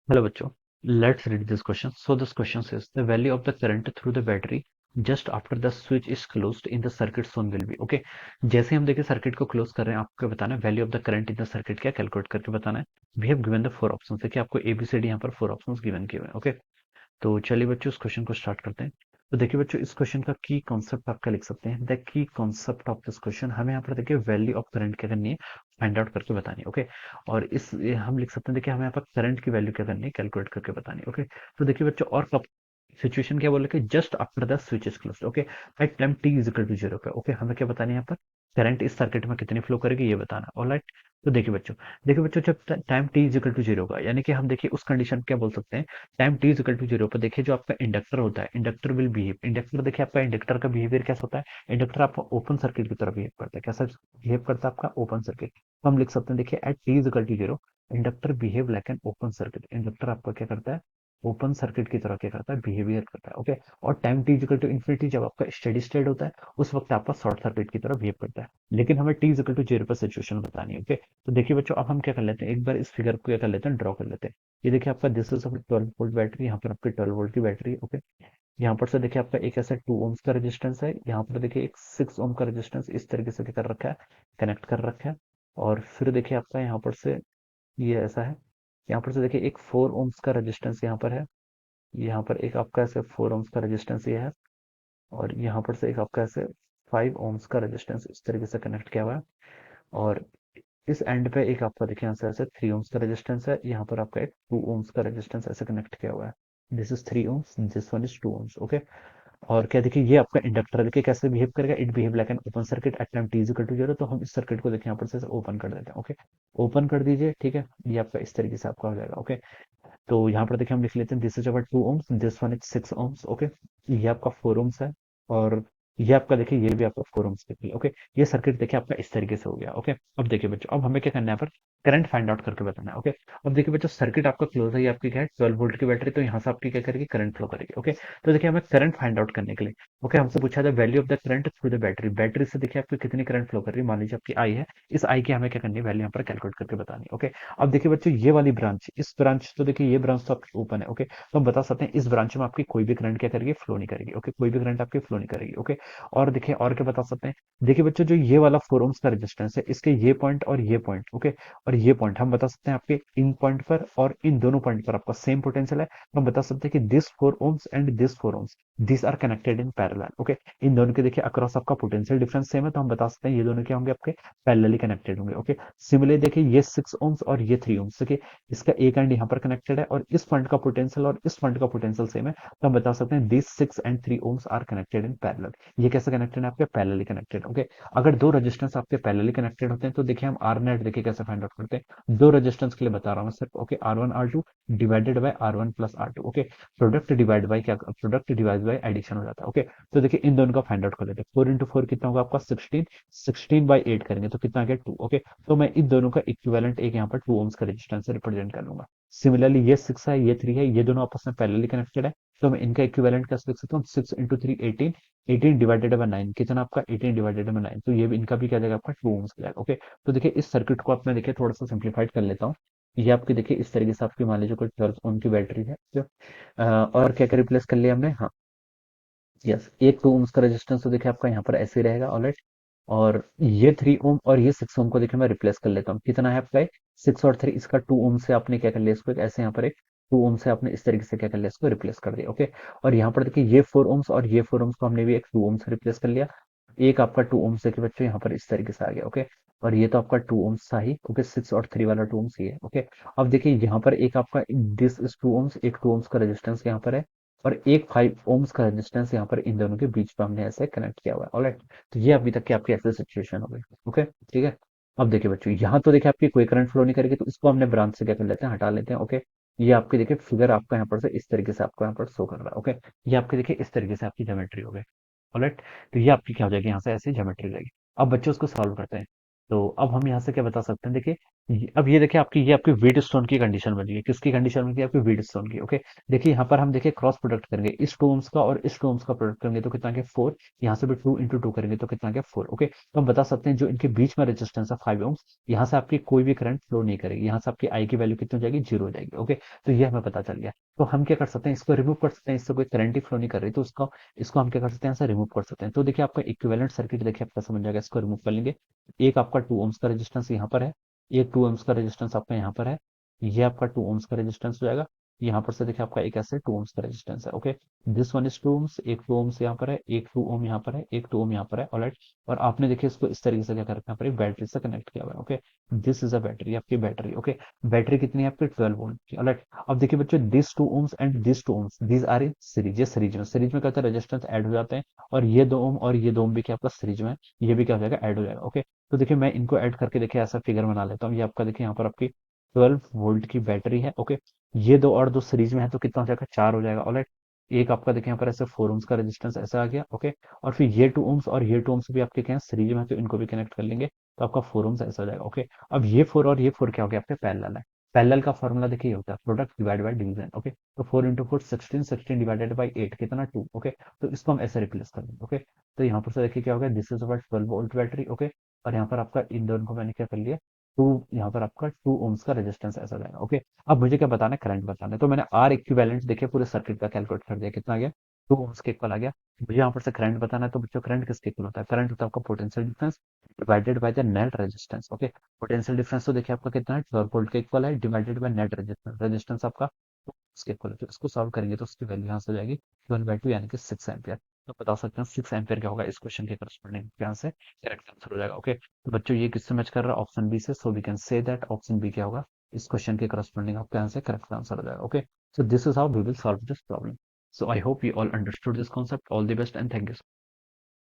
Hello बच्चों, let's read this question. So this question says the value of the current through the battery just after the switch is closed in the circuit shown will be. Okay, जैसे हम देखिए circuit को close कर रहे हैं, आपको बताना है value of the current in the circuit क्या कैलकुलेट करके बताना है। We have given the four options, देखिए आपको एबीसीडी यहाँ पर फोर ऑप्शंस गिवन किए हुए हैं। ओके, तो चलिए बच्चों इस क्वेश्चन को स्टार्ट करते हैं। तो देखिए बच्चों इस क्वेश्चन का की कॉन्सेप्ट आपका लिख सकते हैं, the key concept of this question हमें यहाँ पर देखिए वैल्यू ऑफ करंट क्या करनी है, फाइंड आउट करके बतानी है। ओके, और इस हम लिख सकते हैं देखिए हमें यहाँ पर करंट की वैल्यू क्या करनी है, कैलकुलेट करके बतानी है। ओके, तो देखिए बच्चों और कब सिचुएशन क्या बोले कि just after the switch is closed. Okay, at time t is equal to zero पे। ओके, हमें क्या बताना है यहाँ पर, करंट इस सर्किट में कितनी फ्लो करेगी ये बताना। ऑलराइट, तो देखिए बच्चों जब time t is equal to zero होगा, यानी कि हम देखिए उस कंडीशन क्या बोल सकते हैं, time t is equal to zero पर देखिए जो आपका इंडक्टर होता है, इंडक्टर विल बिहेव, इंडक्टर देखिए आपका इंडक्टर का बिहेवियर कैसा होता है, इंडक्टर आपका ओपन सर्किट की तरह बिहेव करता है। कैसा बिहेव करता है आपका, ओपन सर्किट। तो हम लिख सकते हैं देखिए at t is equal to zero inductor behave like an open circuit, inductor आपका क्या करता है, ओपन सर्किट की तरह क्या करता है, बिहेवियर करता है। ओके, और time t equal to infinity जब आपका स्टेडी स्टेट होता है उस वक्त आपका शॉर्ट सर्किट की तरह बिहेव करता है। लेकिन हमें टी इक्वल टू जीरो पर सिचुएशन बतानी है। ओके, तो देखिए बच्चों अब हम क्या कर लेते हैं, एक बार इस फिगर को क्या कर लेते हैं, ड्रॉ कर लेते हैं। ये देखिए आपका दिस इज 12 वोल्ट बैटरी, यहाँ पर आपकी 12 वोल्ट की बैटरी। ओके, यहाँ पर से देखिए आपका एक ऐसा 2 ओम्स का रेजिस्टेंस है, यहाँ पर देखिए एक 6 ओम का रेजिस्टेंस इस तरीके से क्या कर रखा है, कनेक्ट कर रखा है। और फिर देखिए आपका यहाँ पर से ये ऐसा है, यहाँ पर से देखिए एक 4 ओम्स का रेजिस्टेंस यहाँ पर है, यहाँ पर एक आपका ऐसे 4 ओम्स का रेजिस्टेंस ये है, और यहाँ पर से एक आपका ऐसे 5 ओम्स का रेजिस्टेंस इस तरीके से कनेक्ट किया हुआ है। और इस एंड पे एक आपका देखिए यहाँ से ऐसे 3 ओम्स का रेजिस्टेंस है, यहाँ पर आपका एक 2 ओम्स का रेजिस्टेंस ऐसे कनेक्ट किया हुआ है। This is 3 ohms, this one is 2 ohms. Okay, और क्या देखिए ये आपका इंडक्टर देखिए कैसे बिहेव करेगा, it behave like an open circuit at time t is equal to zero. तो हम इस सर्किट को देखिए यहाँ पर से ओपन कर देते हैं। ओके, ओपन कर दीजिए, ठीक है, ये आपका इस तरीके से आपका हो जाएगा। ओके, तो यहाँ पर देखिए हम लिख लेते हैं this is our 2 ohms, this one is 6 ohms. Okay, ये आपका 4 ओम्स है, और ये आपका देखिए ये भी आपका 4 ओम्स देखिए। ओके, ये सर्किट देखिए आपका इस तरीके से हो गया। ओके, अब देखिए बच्चों अब हमें क्या करना है, यहाँ पर करंट फाइंड आउट करके बताना है। ओके, अब देखिए बच्चों सर्किट आपका क्लोज है, ये आपकी क्या है 12 वोल्ट की बैटरी, तो यहाँ से आपकी क्या करेगी, करंट फ्लो करेगी। ओके, तो देखिए हमें करंट फाइंड आउट करने के लिए ओके हमसे पूछा था value of the current through the battery, battery से देखिए आपकी कितनी करंट फ्लो कर रही है, मान लीजिए आपकी आई है, इस आई की हमें क्या करनी है, वैल्यू यहाँ पर कैलकुलेट करके बतानी है। ओके, अब देखिए बच्चों ये वाली ब्रांच, इस ब्रांच तो देखिए ये ब्रांच तो आपकी ओपन है। ओके, तो हम बता सकते हैं इस ब्रांच में आपकी कोई भी करंट क्या करेगी, फ्लो नहीं करेगी। ओके, कोई भी करंट आपकी फ्लो नहीं करेगी। ओके, और देखिए और क्या बता सकते हैं, देखिए बच्चों जो ये वाला 4 ओम्स का रेजिस्टेंस है, इसके ये पॉइंट और ये पॉइंट, ओके, और ये पॉइंट हम बता सकते हैं आपके इन पॉइंट पर और इन दोनों पॉइंट पर आपका सेम पोटेंशियल है। तो हम बता सकते हैं कि this 4 ohms and this 4 ohms this are connected in parallel. Okay, इन दोनों के देखिए अक्रॉस आपका पोटेंशियल डिफरेंस सेम है, तो हम बता सकते हैं ये दोनों क्या होंगे, आपके पैरेलली कनेक्टेड होंगे। ओके, सिमिलरली देखिए ये 6 ओम्स और ये 3 ओम्स, देखिए इसका एक एंड यहाँ पर कनेक्टेड है और इस पॉइंट का पोटेंशियल और इस पॉइंट का पोटेंशियल सेम है, तो हम बता सकते हैं this 6 and 3 ohms are connected in parallel. ये कैसे कनेक्टेड है, आपके पैरेलली कनेक्टेड। ओके, अगर दो रेजिस्टेंस आपके पैरेलली कनेक्टेड होते हैं तो देखिए हम आर नेट देखिए कैसे फाइंड आउट करते हैं, दो रेजिस्टेंस के लिए बता रहा हूँ सिर्फ। Okay, R1 R2 divided by R1 plus R2। Okay, product divide by क्या, प्रोडक्ट डिवाइड बाय एडिशन हो जाता है। ओके, तो देखिए इन दोनों का फाइंड आउट कर लेते हैं, 4 into 4 कितना होगा आपका 16, 16/8 करेंगे तो कितना आ गया 2। ओके, तो मैं इन दोनों का इक्विवेलेंट एक यहाँ पर 2 ओम्स का रेजिस्टेंस से रिप्रेजेंट कर लूंगा। सिमिलरली ये 6 है, ये 3 है, ये दोनों आपस में पैरेलली कनेक्टेड है, तो मैं इनका इक्विवेलेंट कैसे लिख सकता हूँ, 6 into 3 18, 18 डिवाइडेड बाय 9 कितना आपका 18 डिवाइडेड बाय 9, तो ये भी इनका भी क्या जाएगा आपका 2 ओम्स का जाएगा। ओके, तो देखिए इस सर्किट को आप मैं देखिए थोड़ा सा सिंप्लीफाइड कर लेता हूँ। ये आपकी देखिए इस तरीके से आपकी मान लीजिए कोई 12 ओम की बैटरी है जो और क्या क्या रिप्लेस कर लिया हमने, हाँ यस, एक 2 ओम्स का रेजिस्टेंस तो देखिए आपका यहाँ पर ऐसे ही रहेगा। ऑलराइट, और ये 3 ओम और ये 6 ओम को देखिए मैं रिप्लेस कर लेता हूँ, कितना है आपका 6 और 3, इसका 2 ओम से आपने क्या कर लिया, इसको एक ऐसे यहाँ पर एक 2 ओम से आपने इस तरीके से क्या कर लिया, इसको रिप्लेस कर दिया। ओके, और यहाँ पर देखिए ये 4 ओम्स और ये 4 ओम्स को हमने भी एक 2 ओम से रिप्लेस कर लिया, एक आपका 2 ओम्स देखिए बच्चों यहाँ पर इस तरीके से आ गया। ओके, और ये तो आपका 2 ओम्स था ही। ओके, 6 और 3 वाला 2 ओम्स ये है। ओके, अब देखिए यहाँ पर एक आपका दिस इज 2 ओम्स, एक 2 ओम्स का रेजिस्टेंस यहाँ पर है, और एक 5 ओम्स का रेजिस्टेंस यहाँ पर इन दोनों के बीच में हमने ऐसे कनेक्ट किया हुआ है। ऑलराइट, तो ये अभी तक की आपकी ऐसी सिचुएशन हो गई। ओके, ठीक है, अब देखिए बच्चों यहाँ तो देखिए आपकी कोई करंट फ्लो नहीं करेगी, तो इसको हमने ब्रांच से क्या कर लेते हैं, हटा लेते हैं। ओके, ये आपकी देखिए फिगर आपका यहाँ पर से इस तरीके से आपको यहाँ पर शो कर रहा है। ओके, ये आपकी देखिए इस तरीके से आपकी ज्योमेट्री हो गई। ऑलराइट, तो ये आपकी क्या हो जाएगी, यहाँ से ऐसी ज्योमेट्री रहेगी। अब बच्चों उसको सॉल्व करते हैं। तो अब हम यहाँ से क्या बता सकते हैं, देखिए अब ये देखिए आपकी, ये आपकी व्हीट स्टोन की कंडीशन बन गई है। किसकी कंडीशन बन गई? आपकी व्हीट स्टोन की। ओके, देखिए यहाँ पर हम देखिए क्रॉस प्रोडक्ट करेंगे, इस टू ओम्स का और इस टू ओम्स का प्रोडक्ट करेंगे तो कितना आ गया 4। यहाँ से भी 2 × 2 करेंगे तो कितना आ गया 4। ओके, तो हम बता सकते हैं जो इनके बीच में रेजिस्टेंस है 5 ओम्स, यहाँ से आपकी कोई भी करंट फ्लो नहीं करेगी, यहाँ से आपकी आई की वैल्यू कितनी हो जाएगी? 0 हो जाएगी। ओके, तो ये हमें पता चल गया। तो हम क्या कर सकते हैं, इसको रिमूव कर सकते हैं, इससे कोई करंट ही फ्लो नहीं कर रही तो उसका, इसको हम क्या कर सकते हैं, यहाँ से रिमूव कर सकते हैं। तो देखिए आपका इक्विवेलेंट सर्किट देखिए आपका समझ जाएगा, इसको रिमूव कर लेंगे। एक आपका 2 ओम्स का रेजिस्टेंस यहाँ पर है, एक 2 ओम्स का रेजिस्टेंस आपका यहाँ पर है, ये आपका 2 ओम्स का रेजिस्टेंस हो जाएगा। यहाँ पर से देखिए आपका एक ऐसे 2 ओम्स का रेजिस्टेंस है। Okay, this one is 2 ohms, एक 2 ओम्स यहाँ पर है, एक 2 ओम यहाँ पर है, एक 2 ओम यहाँ पर है। ऑलराइट, और आपने देखिए इसको इस तरीके से क्या कर रखा है, यहाँ पर एक बैटरी से कनेक्ट किया हुआ है। Okay, this is a battery, आपकी बैटरी। ओके, बैटरी कितनी है आपकी? 12 वोल्ट की। ऑलराइट, अब देखिए बच्चों, this 2 ohms and this 2 ohms, these are in series. ये सीरीज में क्या होता है, रेजिस्टेंस ऐड हो जाते हैं, और ये 2 ओम और ये 2 ओम भी क्या आपका सीरीज में है, ये भी क्या हो जाएगा, ऐड हो जाएगा। ओके, तो देखिए मैं इनको ऐड करके देखिए ऐसा फिगर बना लेता हूँ। ये आपका देखिए यहाँ पर आपकी 12 वोल्ट की बैटरी है। ओके, ये दो और दो सीरीज में है तो कितना हो जाएगा? 4 हो जाएगा। ऑलराइट, एक आपका देखिए यहाँ पर ऐसे 4 ओम्स का रेजिस्टेंस ऐसा आ गया। ओके, और फिर ये 2 ओम्स और ये 2 ओम्स भी आपके क्या है, सीरीज में है, तो इनको भी कनेक्ट कर लेंगे तो आपका 4 ओम्स ऐसा हो जाएगा। ओके, अब ये 4 और ये 4 क्या हो गया? आपके पैरेलल है। पैरेलल का फॉर्मूला देखिए ये होता है product divide by division. Okay, तो 4 × 4 16, 16 डिवाइडेड बाई 8 कितना? 2। ओके, तो इसको हम ऐसे रिप्लेस कर देंगे। ओके, तो यहाँ पर से देखिए क्या हो गया, this is our 12 volt battery. Okay, और यहाँ पर आपका इन दोनों को मैंने क्या कर लिया, टू, यहाँ पर आपका 2 ओम्स का रेजिस्टेंस ऐसा जाएगा। ओके, अब मुझे क्या बताना है, करंट बताना है। तो मैंने आर इक्विवेलेंट देखिए पूरे सर्किट का कैलकुलेट कर दिया, कितना आ गया? 2 ओम्स के इक्वल आ गया। मुझे यहाँ पर से करंट बताना है, तो बच्चों करंट किसके इक्वल होता है? करंट होता है आपका potential difference divided by the net resistance. Okay, potential difference तो देखिए आपका कितना है, 12 वोल्ट के इक्वल है, divided by net resistance, resistance आपका इसके इक्वल है। तो इसको सॉल्व करेंगे तो उसकी वैल्यू यहाँ से हो जाएगी 1/2 यानी कि 6 एम्पियर। तो बता सकते हैं 6 एम्पियर क्या होगा, इस क्वेश्चन के करस्पॉन्डिंग यहाँ से करेक्ट आंसर हो जाएगा। ओके, तो बच्चों ये किससे मैच कर रहा है? ऑप्शन बी से। So we can say that option B क्या होगा, इस क्वेश्चन के करस्पॉन्डिंग आपका यहाँ से करेक्ट आंसर हो जाएगा। Okay, so this is how we will solve this problem. So I hope you all understood this concept. All the best and thank you.